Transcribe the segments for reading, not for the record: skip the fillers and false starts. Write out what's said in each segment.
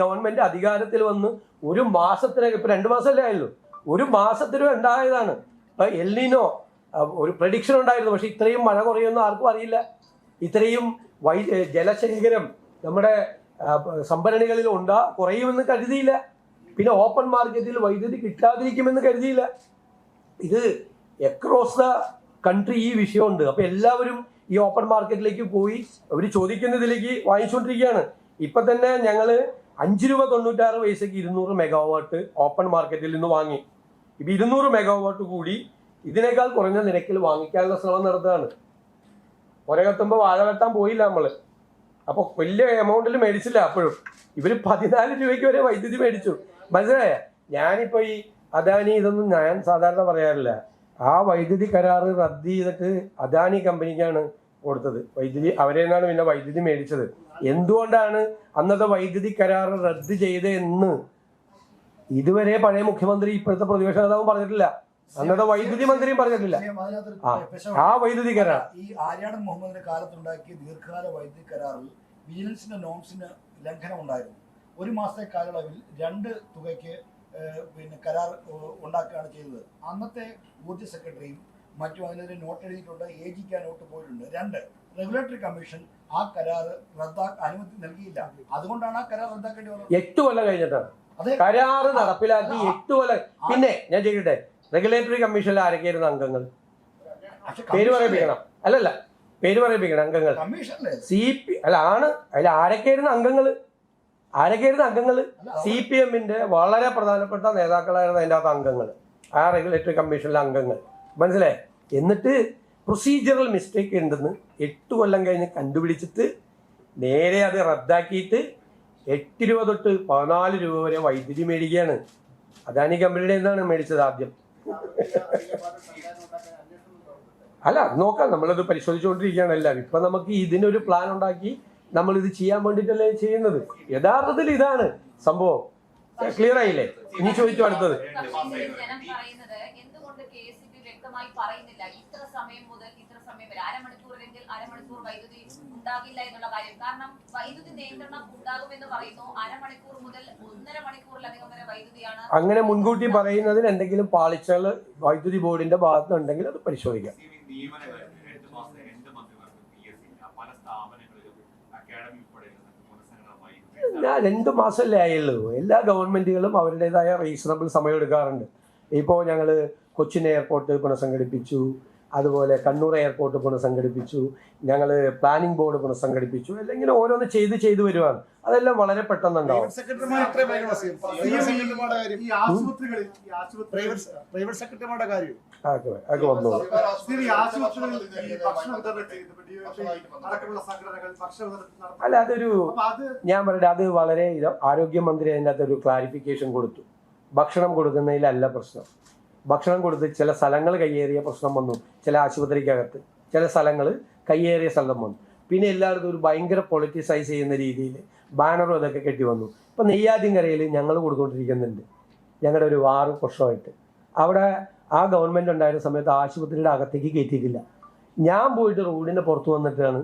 Government അധികാരത്തിൽ വന്ന് ഒരു മാസത്തിനകം, ഇപ്പൊ 2 മാസമല്ലേ ആയുള്ളൂ, ഒരു മാസത്തിനും ഉണ്ടായതാണ്. ഇപ്പൊ എൽനിനോ ഒരു പ്രഡിക്ഷൻ ഉണ്ടായിരുന്നു, പക്ഷെ ഇത്രയും മഴ കുറയുമെന്ന് ആർക്കും അറിയില്ല. ഇത്രയും ജലശേഖരം നമ്മുടെ സംഭരണികളിൽ കുറയുമെന്ന് കരുതിയില്ല. പിന്നെ ഓപ്പൺ മാർക്കറ്റിൽ വൈദ്യുതി കിട്ടാതിരിക്കുമെന്ന് കരുതിയില്ല. ഇത് അക്രോസ് ദ കൺട്രി ഈ വിഷയമുണ്ട്. അപ്പൊ എല്ലാവരും ഈ ഓപ്പൺ മാർക്കറ്റിലേക്ക് പോയി അവർ ചോദിക്കുന്നതിലേക്ക് വാങ്ങിച്ചുകൊണ്ടിരിക്കുകയാണ്. ഇപ്പൊ തന്നെ ഞങ്ങള് 5.96 രൂപയ്ക്ക് 200 മെഗാവാട്ട് ഓപ്പൺ മാർക്കറ്റിൽ നിന്ന് വാങ്ങി. ഇപ്പൊ 200 മെഗാവാട്ട് കൂടി ഇതിനേക്കാൾ കുറഞ്ഞ നിരക്കിൽ വാങ്ങിക്കാനുള്ള ശ്രമം നടത്തുകയാണ്. ഒരകത്തുമ്പോൾ വാഴ വെട്ടാൻ പോയില്ല നമ്മള്. അപ്പൊ വലിയ എമൗണ്ടിൽ മേടിച്ചില്ല. അപ്പോഴും ഇവര് 14 രൂപയ്ക്ക് വരെ വൈദ്യുതി മേടിച്ചു. മനസ്സിലായ? ഞാനിപ്പോ ഈ അദാനി ഇതൊന്നും ഞാൻ സാധാരണ പറയാറില്ല. ആ വൈദ്യുതി കരാറ് റദ്ദ് ചെയ്തിട്ട് അദാനി കമ്പനിക്കാണ് കൊടുത്തത് വൈദ്യുതി. അവരെ നിന്നാണ് പിന്നെ വൈദ്യുതി മേടിച്ചത്. എന്തുകൊണ്ടാണ് അന്നത്തെ വൈദ്യുതി കരാറ് റദ്ദ് ചെയ്തതെന്ന് ഇതുവരെ പഴയ മുഖ്യമന്ത്രി ഇപ്പോഴത്തെ പ്രതിപക്ഷ നേതാവും പറഞ്ഞിട്ടില്ല. അന്നത്തെ വൈദ്യുതി മന്ത്രിയും പറഞ്ഞിട്ടില്ല. ആ വൈദ്യുതി കരാർ ഈ ആര്യാടൻ മുഹമ്മദിന്റെ കാലത്തുണ്ടാക്കിയ ദീർഘകാല വൈദ്യുതി കരാറിൽ വിജിലൻസിന്റെ നോംസിന് ലംഘനം ഉണ്ടായിരുന്നു. 1 മാസത്തെ കാലയളവിൽ 2 തുകയ്ക്ക് കരാർ ഉണ്ടാക്കുകയാണ് ചെയ്തത്. അന്നത്തെ ഊർജ്ജ സെക്രട്ടറിയും മറ്റും അതിനെതിരെ നോട്ട് എഴുതിയിട്ടുണ്ട്. AG-ക്ക് ആ നോട്ട് പോയിട്ടുണ്ട്. 2, റെഗുലേറ്ററി കമ്മീഷൻ ആ കരാർ അനുമതി നൽകിയില്ല. അതുകൊണ്ടാണ് ആ കരാർ റദ്ദാക്കേണ്ടി വന്നത്. 8 കൊല്ലം കഴിഞ്ഞിട്ടാണ് കരാറ് നടപ്പിലാക്കി. 8 കൊല്ലം. പിന്നെ ഞാൻ ചെയ്യട്ടെ, റെഗുലേറ്ററി കമ്മീഷനിൽ ആരൊക്കെയായിരുന്നു അംഗങ്ങൾ? പേര് പറയിപ്പിക്കണം. അല്ലല്ല, പേര് പറയിപ്പിക്കണം. അംഗങ്ങൾ അതിൽ ആരൊക്കെയായിരുന്നു അംഗങ്ങള്? CPM-ന്റെ വളരെ പ്രധാനപ്പെട്ട നേതാക്കളായിരുന്നു അതിൻ്റെ അകത്ത് അംഗങ്ങൾ, ആ റെഗുലേറ്ററി കമ്മീഷനിലെ അംഗങ്ങൾ. മനസ്സിലായി? എന്നിട്ട് പ്രൊസീജിയറൽ മിസ്റ്റേക്ക് ഉണ്ടെന്ന് 8 കൊല്ലം കഴിഞ്ഞ് കണ്ടുപിടിച്ചിട്ട് നേരെ അത് റദ്ദാക്കിയിട്ട് 8 രൂപ തൊട്ട് 14 രൂപ വരെ വൈദ്യുതി മേടിക്കുകയാണ്. അദാനി കമ്പനിയുടെ എന്താണ് മേടിച്ചത് ആദ്യം? അല്ല, നോക്കാം, നമ്മളത് പരിശോധിച്ചുകൊണ്ടിരിക്കുകയാണ് എല്ലാവരും. ഇപ്പൊ നമുക്ക് ഇതിനൊരു പ്ലാൻ ഉണ്ടാക്കി നമ്മൾ ഇത് ചെയ്യാൻ വേണ്ടിയിട്ടല്ലേ ചെയ്യുന്നത്. യഥാർത്ഥത്തിൽ ഇതാണ് സംഭവം. ക്ലിയർ ആയില്ലേ? ഇനി ചോദിച്ചു അടുത്തത്. പറയുന്നില്ല ഇത്ര സമയം മുതൽ ഇത്ര സമയം വരെ, അരമണിക്കൂർ വൈദ്യുതി ഉണ്ടാകില്ല എന്നുള്ള കാര്യം. കാരണം വൈദ്യുതി നിയന്ത്രണം ഉണ്ടാകുമെന്ന് പറയുന്നു. അരമണിക്കൂർ മുതൽ 1.5 മണിക്കൂറിലധികം വരെ വൈദ്യുതിയാണ്. അങ്ങനെ മുൻകൂട്ടി പറയുന്നതിൽ എന്തെങ്കിലും പാളിച്ചകൾ വൈദ്യുതി ബോർഡിന്റെ ഭാഗത്തുണ്ടെങ്കിൽ അത് പരിശോധിക്കാം. ഞാൻ 2 മാസമല്ലേ ആയുള്ളൂ. എല്ലാ ഗവൺമെന്റുകളും അവരുടേതായ റീസണബിൾ സമയം എടുക്കാറുണ്ട്. ഇപ്പോൾ ഞങ്ങൾ കൊച്ചിൻ എയർപോർട്ട് പുനഃസംഘടിപ്പിച്ചു, അതുപോലെ കണ്ണൂർ എയർപോർട്ട് പുനഃസംഘടിപ്പിച്ചു, ഞങ്ങൾ പ്ലാനിംഗ് ബോർഡ് പുനഃസംഘടിപ്പിച്ചു. അല്ലെങ്കിൽ ഓരോന്ന് ചെയ്ത് വരുവാണ്. അതെല്ലാം വളരെ പെട്ടെന്നുണ്ടാവും. അല്ല, അതൊരു ഞാൻ പറയട്ടെ, അത് വളരെ ആരോഗ്യമന്ത്രി അതിൻ്റെ അകത്തൊരു ക്ലാരിഫിക്കേഷൻ കൊടുത്തു. ഭക്ഷണം കൊടുക്കുന്നതിലല്ല പ്രശ്നം. ഭക്ഷണം കൊടുത്ത് ചില സ്ഥലങ്ങൾ കയ്യേറിയ പ്രശ്നം വന്നു. ചില ആശുപത്രിക്കകത്ത് ചില സ്ഥലങ്ങൾ കയ്യേറിയ സ്ഥലം വന്നു. പിന്നെ എല്ലായിടത്തും ഒരു ഭയങ്കര പൊളിറ്റിസൈസ് ചെയ്യുന്ന രീതിയിൽ ബാനറും അതൊക്കെ കെട്ടി വന്നു. ഇപ്പം നെയ്യാറ്റിൻകരയിൽ ഞങ്ങൾ കൊടുത്തുകൊണ്ടിരിക്കുന്നുണ്ട്. ഞങ്ങളുടെ ഒരു 6 വർഷമായിട്ട് അവിടെ ആ ഗവൺമെൻറ് ഉണ്ടായിരുന്ന സമയത്ത് ആശുപത്രിയുടെ അകത്തേക്ക് കയറ്റിയിട്ടില്ല. ഞാൻ പോയിട്ട് റോഡിൻ്റെ പുറത്ത് വന്നിട്ടാണ്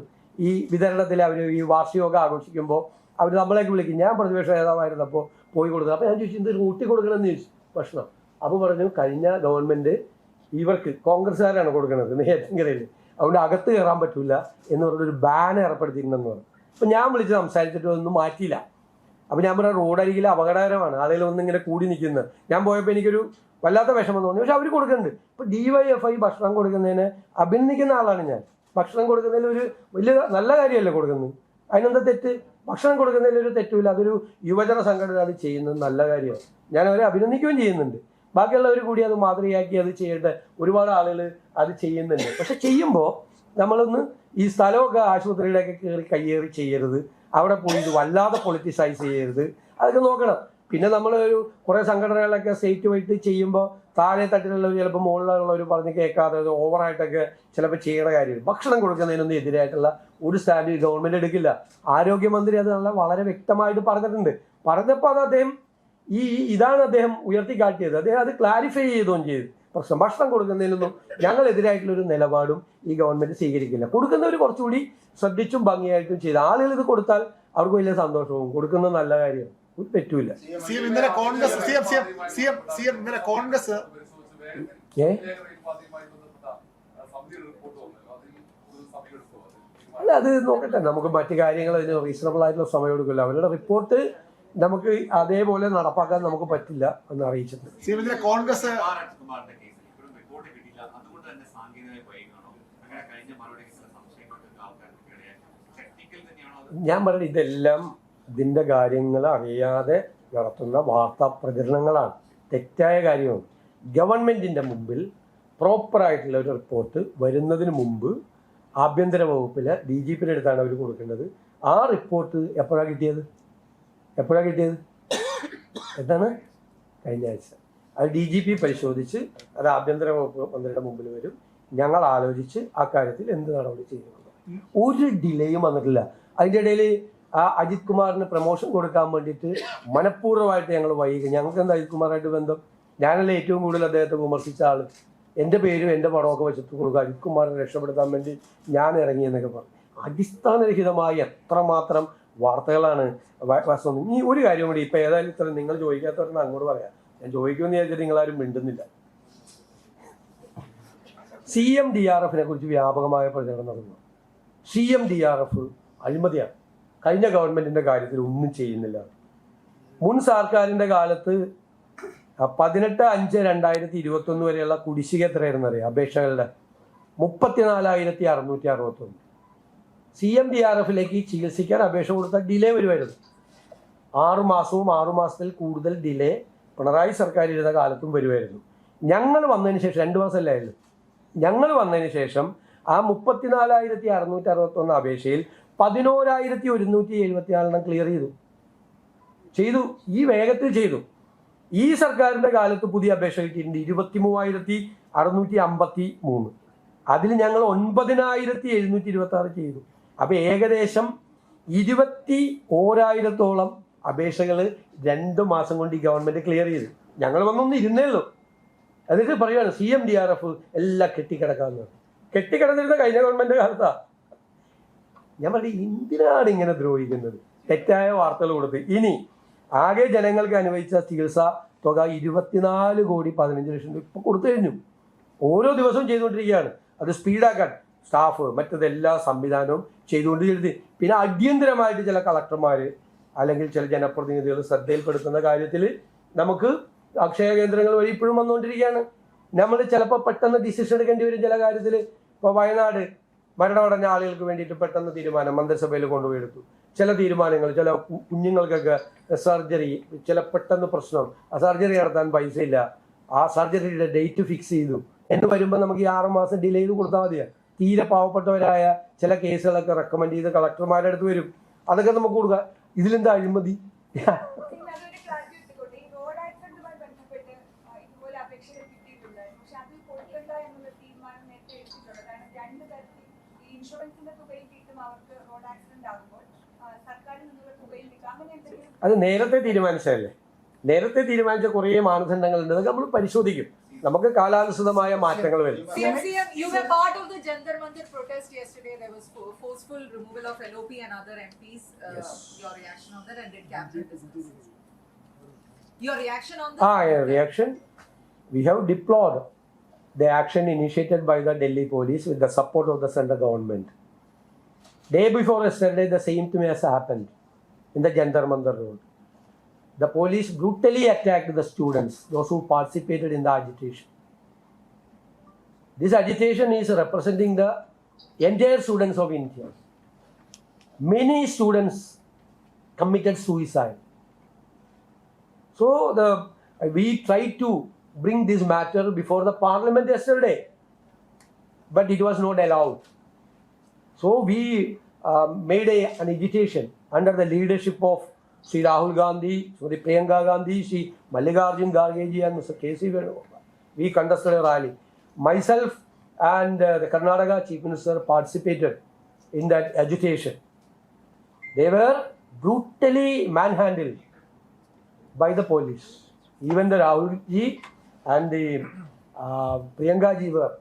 ഈ വിതരണത്തിൽ അവർ ഈ വാർഷികമൊക്കെ ആഘോഷിക്കുമ്പോൾ അവർ നമ്മളേക്ക് വിളിക്കും. ഞാൻ പ്രതിപക്ഷ നേതാവായിരുന്നപ്പോൾ പോയി കൊടുത്തത്. അപ്പോൾ ഞാൻ ചോദിച്ചു, ഇത് റൂട്ടി കൊടുക്കണമെന്ന് ചോദിച്ചു ഭക്ഷണം. അപ്പോൾ പറഞ്ഞു, കഴിഞ്ഞ ഗവൺമെൻറ് ഇവർക്ക് കോൺഗ്രസ്സുകാരാണ് കൊടുക്കുന്നത് നെയ്യാറ്റിൻകരയിൽ, അതുകൊണ്ട് അകത്ത് കയറാൻ പറ്റില്ല എന്ന് പറഞ്ഞൊരു ബാൻ ഏർപ്പെടുത്തിയിട്ടുണ്ടെന്ന് പറഞ്ഞു. അപ്പം ഞാൻ വിളിച്ച് സംസാരിച്ചിട്ട് ഒന്നും മാറ്റിയില്ല. അപ്പം ഞാൻ പറഞ്ഞ റോഡരികിൽ അപകടകരമാണ്, ആളുകൾ ഒന്നിങ്ങനെ കൂടി നിൽക്കുന്നത്. ഞാൻ പോയപ്പോൾ എനിക്കൊരു വല്ലാത്ത വിഷമം തോന്നി. പക്ഷെ അവർ കൊടുക്കുന്നുണ്ട്. ഇപ്പോൾ DYFI ഭക്ഷണം കൊടുക്കുന്നതിന് അഭിനന്ദിക്കുന്ന ആളാണ് ഞാൻ. ഭക്ഷണം കൊടുക്കുന്നതിൽ ഒരു വലിയ നല്ല കാര്യമല്ലേ കൊടുക്കുന്നത്, അതിനെന്താ തെറ്റ്? ഭക്ഷണം കൊടുക്കുന്നതിൽ ഒരു തെറ്റുമില്ല. അതൊരു യുവജന സംഘടന അത് ചെയ്യുന്നത് നല്ല കാര്യമാണ്. ഞാൻ അവരെ അഭിനന്ദിക്കുകയും ചെയ്യുന്നുണ്ട്. ബാക്കിയുള്ളവർ കൂടി അത് മാതൃകയാക്കി അത് ചെയ്യേണ്ട ഒരുപാട് ആളുകൾ അത് ചെയ്യുന്നുണ്ട്. പക്ഷെ ചെയ്യുമ്പോൾ നമ്മളൊന്ന് ഈ സ്ഥലമൊക്കെ ആശുപത്രിയിലൊക്കെ കയ്യേറി ചെയ്യരുത്. അവിടെ പോയി ഇത് വല്ലാതെ പൊളിറ്റിസൈസ് ചെയ്യരുത്. അതൊക്കെ നോക്കണം. പിന്നെ നമ്മൾ ഒരു കുറേ സംഘടനകളൊക്കെ സ്റ്റേറ്റ് വൈറ്റ് ചെയ്യുമ്പോൾ താഴെ തട്ടിലുള്ളവർ ചിലപ്പോൾ മുകളിലുള്ളവർ പറഞ്ഞ് കേൾക്കാതെ ഓവറായിട്ടൊക്കെ ചിലപ്പോൾ ചെയ്യണ കാര്യം. ഭക്ഷണം കൊടുക്കുന്നതിനൊന്നും എതിരായിട്ടുള്ള ഒരു സ്റ്റാൻഡ് ഗവൺമെൻറ് എടുക്കില്ല. ആരോഗ്യമന്ത്രി അത് വളരെ വ്യക്തമായിട്ട് പറഞ്ഞിട്ടുണ്ട്. പറഞ്ഞപ്പോൾ അത് അദ്ദേഹം ഇതാണ് അദ്ദേഹം ഉയർത്തിക്കാട്ടിയത്. അദ്ദേഹം അത് ക്ലാരിഫൈ ചെയ്തും ചെയ്തു. പ്രശ്നം ഭക്ഷണം കൊടുക്കുന്നതിനൊന്നും ഞങ്ങളെതിരായിട്ടുള്ളൊരു നിലപാടും ഈ ഗവൺമെൻറ് സ്വീകരിക്കില്ല. കൊടുക്കുന്നവർ കുറച്ചുകൂടി ശ്രദ്ധിച്ചും ഭംഗിയായിട്ടും ചെയ്ത് ആളുകൾ ഇത് കൊടുത്താൽ അവർക്ക് വലിയ സന്തോഷവും കൊടുക്കുന്നത് നല്ല കാര്യമാണ്. ഒരു തെറ്റുമില്ല. ഇന്നലെ കോൺഗ്രസ് ഇന്നലെ കോൺഗ്രസ് അല്ല, അത് നോക്കട്ടെ, നമുക്ക് മറ്റു കാര്യങ്ങൾ അതിന് റീസണബിൾ ആയിട്ടുള്ള സമയം എടുക്കില്ല. അവരുടെ റിപ്പോർട്ട് നമുക്ക് അതേപോലെ നടപ്പാക്കാൻ നമുക്ക് പറ്റില്ല എന്ന് അറിയിച്ചിട്ടുണ്ട്. കോൺഗ്രസ് ഞാൻ പറയുന്നത് ഇതെല്ലാം ഇതിൻ്റെ കാര്യങ്ങൾ അറിയാതെ നടത്തുന്ന വാർത്താ പ്രചരണങ്ങളാണ്, തെറ്റായ കാര്യമാണ്. ഗവൺമെൻറ്റിൻ്റെ മുമ്പിൽ പ്രോപ്പറായിട്ടുള്ള ഒരു റിപ്പോർട്ട് വരുന്നതിന് മുമ്പ് ആഭ്യന്തര വകുപ്പിലെ DGPയുടെ അടുത്താണ് അവർ കൊടുക്കേണ്ടത്. ആ റിപ്പോർട്ട് എപ്പോഴാണ് കിട്ടിയത്? എന്താണ്? കഴിഞ്ഞ ആഴ്ച അത് DGP പരിശോധിച്ച് അത് ആഭ്യന്തര വകുപ്പ് മന്ത്രിയുടെ മുമ്പിൽ വരും. ഞങ്ങൾ ആലോചിച്ച് ആ കാര്യത്തിൽ എന്ത് നടപടി ചെയ്യുന്നുണ്ട്. ഒരു ഡിലേയും വന്നിട്ടില്ല. അതിൻ്റെ ഇടയിൽ ആ അജിത് കുമാറിന് പ്രൊമോഷൻ കൊടുക്കാൻ വേണ്ടിയിട്ട് മനഃപൂർവ്വമായിട്ട് ഞങ്ങൾ വൈകി. ഞങ്ങൾക്ക് എന്താ അജിത് കുമാറായിട്ട് ബന്ധം? ഞാനല്ലേ ഏറ്റവും കൂടുതൽ അദ്ദേഹത്തെ വിമർശിച്ച ആൾ. എൻ്റെ പേരും എൻ്റെ പടമൊക്കെ വെച്ചിട്ട് കൊടുക്കുക, അജിത് കുമാറിനെ രക്ഷപ്പെടുത്താൻ വേണ്ടി ഞാൻ ഇറങ്ങിയെന്നൊക്കെ പറഞ്ഞു. അടിസ്ഥാനരഹിതമായി എത്രമാത്രം വാർത്തകളാണ് വന്നത്. ഇനി ഒരു കാര്യം കൂടി, ഇപ്പം ഏതായാലും ഇത്ര നിങ്ങൾ ചോദിക്കാത്തവരെന്ന് അങ്ങോട്ട് പറയാം. ഞാൻ ചോദിക്കുമെന്ന് വിചാരിച്ചിട്ട് നിങ്ങളാരും മിണ്ടുന്നില്ല. CMDRFനെ കുറിച്ച് വ്യാപകമായ പ്രചരണം നടന്നു. CMDRF അഴിമതിയാണ്. കഴിഞ്ഞ ഗവൺമെൻറ്റിൻ്റെ കാര്യത്തിൽ ഒന്നും ചെയ്യുന്നില്ല. മുൻ സർക്കാരിൻ്റെ കാലത്ത് 18/5/2021 വരെയുള്ള കുടിശ്ശിക എത്രയായിരുന്നു അറിയാം? അപേക്ഷകളുടെ 34,661. CMDRFിലേക്ക് ചികിത്സിക്കാൻ അപേക്ഷ കൊടുത്താൽ ഡിലേ വരുമായിരുന്നു. 6 മാസവും 6 മാസത്തിൽ കൂടുതൽ ഡിലേ പിണറായി സർക്കാർ ഇരുന്ന കാലത്തും വരുമായിരുന്നു. ഞങ്ങൾ വന്നതിന് ശേഷം 2 മാസമല്ലായിരുന്നു. ഞങ്ങൾ വന്നതിന് ശേഷം ആ 34,661 അപേക്ഷയിൽ 11,174 ക്ലിയർ ചെയ്തു. ഈ വേഗത്തിൽ ചെയ്തു. ഈ സർക്കാരിൻ്റെ കാലത്ത് പുതിയ അപേക്ഷ കിട്ടിയിട്ടുണ്ട് 23,653. അതിൽ ഞങ്ങൾ 9,726 ചെയ്തു. അപ്പോൾ ഏകദേശം 21,000-ഓളം അപേക്ഷകൾ 2 മാസം കൊണ്ട് ഈ ഗവൺമെൻറ് ക്ലിയർ ചെയ്തു. ഞങ്ങൾ വന്നൊന്നും ഇരുന്നേ ഉള്ളൂ. എന്നിട്ട് പറയുകയാണ് CMDRF എല്ലാം കെട്ടിക്കിടന്നിരുന്ന കഴിഞ്ഞ ഗവൺമെൻറ് കാലത്താണ്. ഞാൻ പറയും, എന്തിനാണ് ഇങ്ങനെ ദ്രോഹിക്കുന്നത്? തെറ്റായ വാർത്തകൾ കൊടുത്ത്. ഇനി ആകെ ജനങ്ങൾക്ക് അനുവദിച്ച ചികിത്സാ തുക 24,15,00,000 രൂപ ഇപ്പോൾ കൊടുത്തു കഴിഞ്ഞു. ഓരോ ദിവസവും ചെയ്തുകൊണ്ടിരിക്കുകയാണ്. അത് സ്പീഡാക്കാൻ സ്റ്റാഫ് മറ്റതെല്ലാ സംവിധാനവും ചെയ്തുകൊണ്ടിരുന്നത്. പിന്നെ അടിയന്തരമായിട്ട് ചില കളക്ടർമാർ അല്ലെങ്കിൽ ചില ജനപ്രതിനിധികൾ ശ്രദ്ധയിൽപ്പെടുത്തുന്ന കാര്യത്തിൽ നമുക്ക് അക്ഷയ കേന്ദ്രങ്ങൾ വഴി ഇപ്പോഴും വന്നുകൊണ്ടിരിക്കുകയാണ്. നമ്മൾ ചിലപ്പോൾ പെട്ടെന്ന് ഡിസിഷൻ എടുക്കേണ്ടി വരും ചില കാര്യത്തിൽ. ഇപ്പോൾ വയനാട് മരണമടഞ്ഞ ആളുകൾക്ക് വേണ്ടിയിട്ട് പെട്ടെന്ന് തീരുമാനം മന്ത്രിസഭയിൽ കൊണ്ടുപോയി എടുത്തു. ചില തീരുമാനങ്ങൾ, ചില കുഞ്ഞുങ്ങൾക്കൊക്കെ സർജറി, ചില പെട്ടെന്ന് പ്രശ്നം, ആ സർജറി നടത്താൻ പൈസ ഇല്ല, ആ സർജറിയുടെ ഡേറ്റ് ഫിക്സ് ചെയ്തു എന്ന് വരുമ്പോൾ നമുക്ക് ഈ 6 മാസം ഡിലേ ചെയ്ത് കൊടുത്താൽ മതിയാണ്. തീരെ പാവപ്പെട്ടവരായ ചില കേസുകളൊക്കെ റെക്കമെൻഡ് ചെയ്ത് കളക്ടർമാരുടെ അടുത്ത് വരും. അതൊക്കെ നമുക്ക് കൊടുക്കുക. ഇതിലെന്താ അഴിമതി? അത് നേരത്തെ തീരുമാനിച്ചതല്ലേ? നേരത്തെ തീരുമാനിച്ച കുറേ മാനദണ്ഡങ്ങളുണ്ട്. അതൊക്കെ നമ്മൾ പരിശോധിക്കും. നമുക്ക് കാലാനുസൃതമായ മാറ്റങ്ങൾ വരും. You were part of the Jantar Mandir protest yesterday. There was forceful removal of LOP and other MPs. Yes. Your reaction on that, and did cabinet discuss it? Your reaction on that? Reaction. We have deplored the action initiated by the Delhi police with the support of the central government. Day before yesterday, the same thing has happened in the Jantar Mandir road. The police brutally attacked the students, those who participated in the agitation. This agitation is representing the entire students of India. Many students committed suicide. So we tried to bring this matter before the parliament yesterday, but it was not allowed. So we made an agitation under the leadership of Sri Rahul Gandhi, Sri Priyanka Gandhi, Sri Mallikarjun Kharge ji and Mr. K.C. Venugopal. We conducted a rally. Myself and the Karnataka Chief Minister participated in that agitation. They were brutally manhandled by the police. Even the Rahul ji and the Priyanka ji were.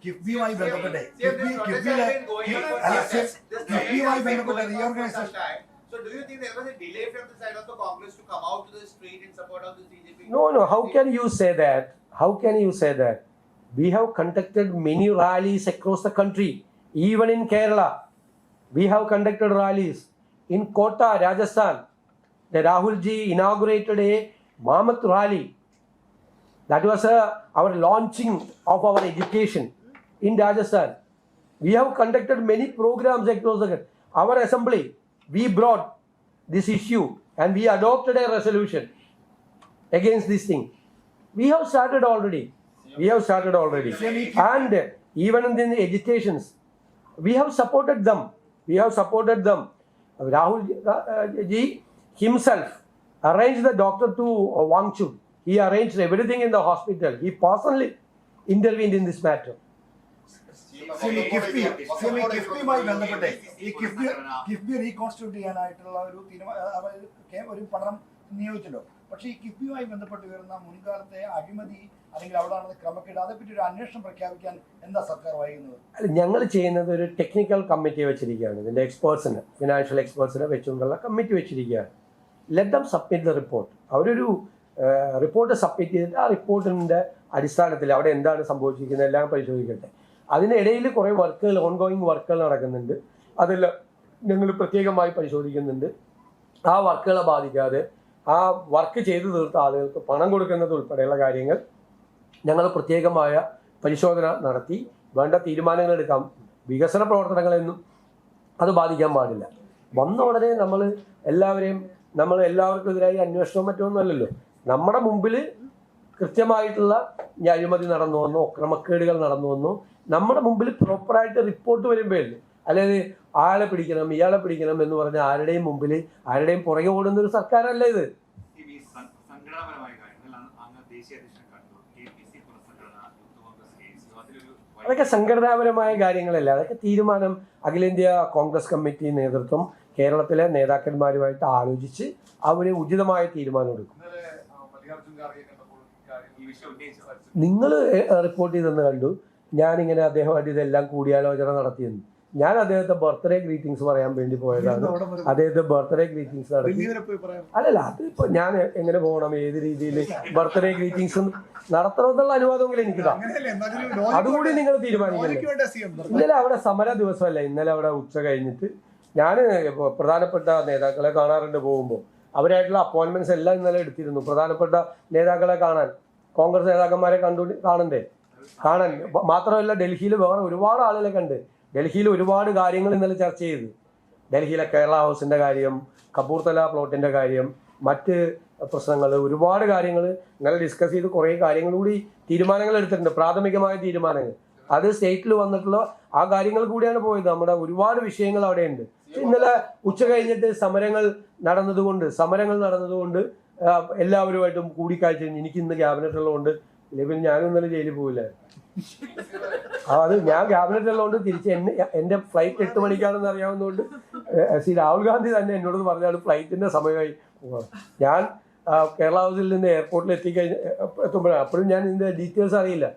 കിഫ്ബിയുമായി ബന്ധപ്പെട്ട് CM, this protest has been going on for അല്ല, some time. This കിഫ്ബിയുമായി has been ബന്ധപ്പെട്ട going on for some reorganisation time. So do you think there was a delay from the side of the Congress to come out to the street in support of the CJP? No. How can you say that? How can you say that? We have conducted many rallies across the country, even in Kerala. We have conducted rallies in Kota, Rajasthan. The Rahul ji inaugurated a Mammoth rally. That was our launching of our education in Rajasthan. We have conducted many programs across the country. Our assembly, we brought this issue and we adopted a resolution against this thing. We have started already. And even in the agitations, we have supported them. Rahul ji himself arranged the doctor to Wangchuk. He arranged everything in the hospital. He personally intervened in this matter. കിഫ്ബിയുമായി ബന്ധപ്പെട്ട് ഈ KIIFB reconstitute ചെയ്യാനായിട്ടുള്ള ഒരു പഠനം നിയോഗിച്ചല്ലോ. പക്ഷേ ഈ കിഫ്ബിയുമായി ബന്ധപ്പെട്ട് വരുന്ന മുൻകാലത്തെ അഴിമതി അല്ലെങ്കിൽ അവിടെ നടന്ന ക്രമക്കേട് അതേപ്പറ്റി ഒരു അന്വേഷണം പ്രഖ്യാപിക്കാൻ എന്താ സർക്കാർ വൈകുന്നത്? ഞങ്ങൾ ചെയ്യുന്നത് ഒരു ടെക്നിക്കൽ കമ്മിറ്റി വെച്ചിരിക്കുകയാണ്. ഇതിൻ്റെ എക്സ്പേർട്സിന്, ഫിനാൻഷ്യൽ എക്സ്പേർട്സിനെ വെച്ചുകൊണ്ടുള്ള കമ്മിറ്റി വെച്ചിരിക്കുകയാണ്. Let them submit the report. അവരൊരു റിപ്പോർട്ട് സബ്മിറ്റ് ചെയ്തിട്ട് ആ റിപ്പോർട്ടിൻ്റെ അടിസ്ഥാനത്തിൽ അവിടെ എന്താണ് സംഭവിച്ചിരിക്കുന്നത് എല്ലാം പരിശോധിക്കട്ടെ. അതിനിടയിൽ കുറേ വർക്കുകൾ, ഓൺഗോയിങ് വർക്കുകൾ നടക്കുന്നുണ്ട്. അതെല്ലാം ഞങ്ങൾ പ്രത്യേകമായി പരിശോധിക്കുന്നുണ്ട്. ആ വർക്കുകളെ ബാധിക്കാതെ ആ വർക്ക് ചെയ്തു തീർത്ത ആളുകൾക്ക് പണം കൊടുക്കുന്നത് ഉൾപ്പെടെയുള്ള കാര്യങ്ങൾ ഞങ്ങൾ പ്രത്യേകമായ പരിശോധന നടത്തി വേണ്ട തീരുമാനങ്ങൾ എടുക്കാം. വികസന പ്രവർത്തനങ്ങളെന്നും അത് ബാധിക്കാൻ പാടില്ല. വന്ന ഉടനെ നമ്മൾ എല്ലാവർക്കും എതിരായി അന്വേഷണവും മറ്റൊന്നുമല്ലല്ലോ. നമ്മുടെ മുമ്പിൽ കൃത്യമായിട്ടുള്ള അഴിമതി നടന്നു വന്നോ, ക്രമക്കേടുകൾ നടന്നു വന്നോ, നമ്മുടെ മുമ്പിൽ പ്രോപ്പറായിട്ട് റിപ്പോർട്ട് വരുമ്പോഴല്ലേ. അതായത് ആളെ പിടിക്കണം, ഇയാളെ പിടിക്കണം എന്ന് പറഞ്ഞ ആരുടെയും മുമ്പിൽ ആരുടെയും പുറകെ ഓടുന്ന ഒരു സർക്കാരല്ല ഇത്. അതൊക്കെ സംഘടനാപരമായ കാര്യങ്ങളല്ല. അതൊക്കെ തീരുമാനം അഖിലേന്ത്യാ കോൺഗ്രസ് കമ്മിറ്റി നേതൃത്വം കേരളത്തിലെ നേതാക്കന്മാരുമായിട്ട് ആലോചിച്ച് അവർ ഉചിതമായ തീരുമാനം എടുക്കും. നിങ്ങൾ റിപ്പോർട്ട് ചെയ്തെന്ന് കണ്ടു. ഞാനിങ്ങനെ അദ്ദേഹമായിട്ട് ഇതെല്ലാം കൂടിയാലോചന നടത്തിയെന്ന്. ഞാൻ അദ്ദേഹത്തെ ബർത്ത്ഡേ ഗ്രീറ്റിംഗ്സ് പറയാൻ വേണ്ടി പോയതാണ്. അദ്ദേഹത്തെ ബർത്ത്ഡേ ഗ്രീറ്റിംഗ്സ് നടത്തി. അല്ലല്ല, അതിപ്പോൾ ഞാൻ എങ്ങനെ പോകണം, ഏത് രീതിയിൽ ബർത്ത്ഡേ ഗ്രീറ്റിംഗ്സ് നടത്തണമെന്നുള്ള അനുവാദമെങ്കിലും എനിക്കിതാ. അതുകൂടി നിങ്ങൾ തീരുമാനിക്കില്ലേ. ഇന്നലെ അവിടെ സമര ദിവസമല്ല. ഇന്നലെ അവിടെ ഉച്ച കഴിഞ്ഞിട്ട് ഞാൻ പ്രധാനപ്പെട്ട നേതാക്കളെ കാണാറുണ്ട്. പോകുമ്പോൾ അവരായിട്ടുള്ള അപ്പോയിൻമെന്റ്സ് എല്ലാം ഇന്നലെ എടുത്തിരുന്നു. പ്രധാനപ്പെട്ട നേതാക്കളെ കാണാൻ, കോൺഗ്രസ് നേതാക്കന്മാരെ കാണാൻ മാത്രമല്ല, ഡൽഹിയിൽ വേറെ ഒരുപാട് ആളുകളെ കണ്ട്. ഡൽഹിയിൽ ഒരുപാട് കാര്യങ്ങൾ ഇന്നലെ ചർച്ച ചെയ്തു. ഡൽഹിയിലെ കേരള ഹൗസിൻ്റെ കാര്യം, കപൂർത്തല പ്ലോട്ടിൻ്റെ കാര്യം, മറ്റ് പ്രശ്നങ്ങൾ, ഒരുപാട് കാര്യങ്ങൾ ഇന്നലെ ഡിസ്കസ് ചെയ്ത് കുറേ കാര്യങ്ങൾ കൂടി തീരുമാനങ്ങൾ എടുത്തിട്ടുണ്ട്. പ്രാഥമികമായ തീരുമാനങ്ങൾ അത് സ്റ്റേറ്റിൽ വന്നിട്ടുള്ള ആ കാര്യങ്ങൾ കൂടിയാണ് പോയത്. നമ്മുടെ ഒരുപാട് വിഷയങ്ങൾ അവിടെയുണ്ട്. ഇന്നലെ ഉച്ച കഴിഞ്ഞിട്ട് സമരങ്ങൾ നടന്നതുകൊണ്ട് എല്ലാവരുമായിട്ടും കൂടിക്കാഴ്ച. എനിക്ക് ഇന്ന് ക്യാബിനറ്റ് ഉള്ളതുകൊണ്ട്, ഇല്ലെങ്കിൽ ഞാനും ഇന്നലെ ജയിലിൽ പോവില്ല. അത് ഞാൻ ക്യാബിനറ്റ് ഉള്ളതുകൊണ്ട് തിരിച്ച് എൻ്റെ ഫ്ലൈറ്റ് 8 മണിക്കാണെന്ന് അറിയാവുന്നതുകൊണ്ട് ശ്രീ രാഹുൽ ഗാന്ധി തന്നെ എന്നോട് പറഞ്ഞാൽ ഫ്ലൈറ്റിൻ്റെ സമയമായി പോകാം. ഞാൻ കേരള ഹൗസിൽ നിന്ന് എയർപോർട്ടിൽ എത്തുമ്പോഴാണ്. അപ്പോഴും ഞാൻ ഇതിൻ്റെ ഡീറ്റെയിൽസ് അറിയില്ല.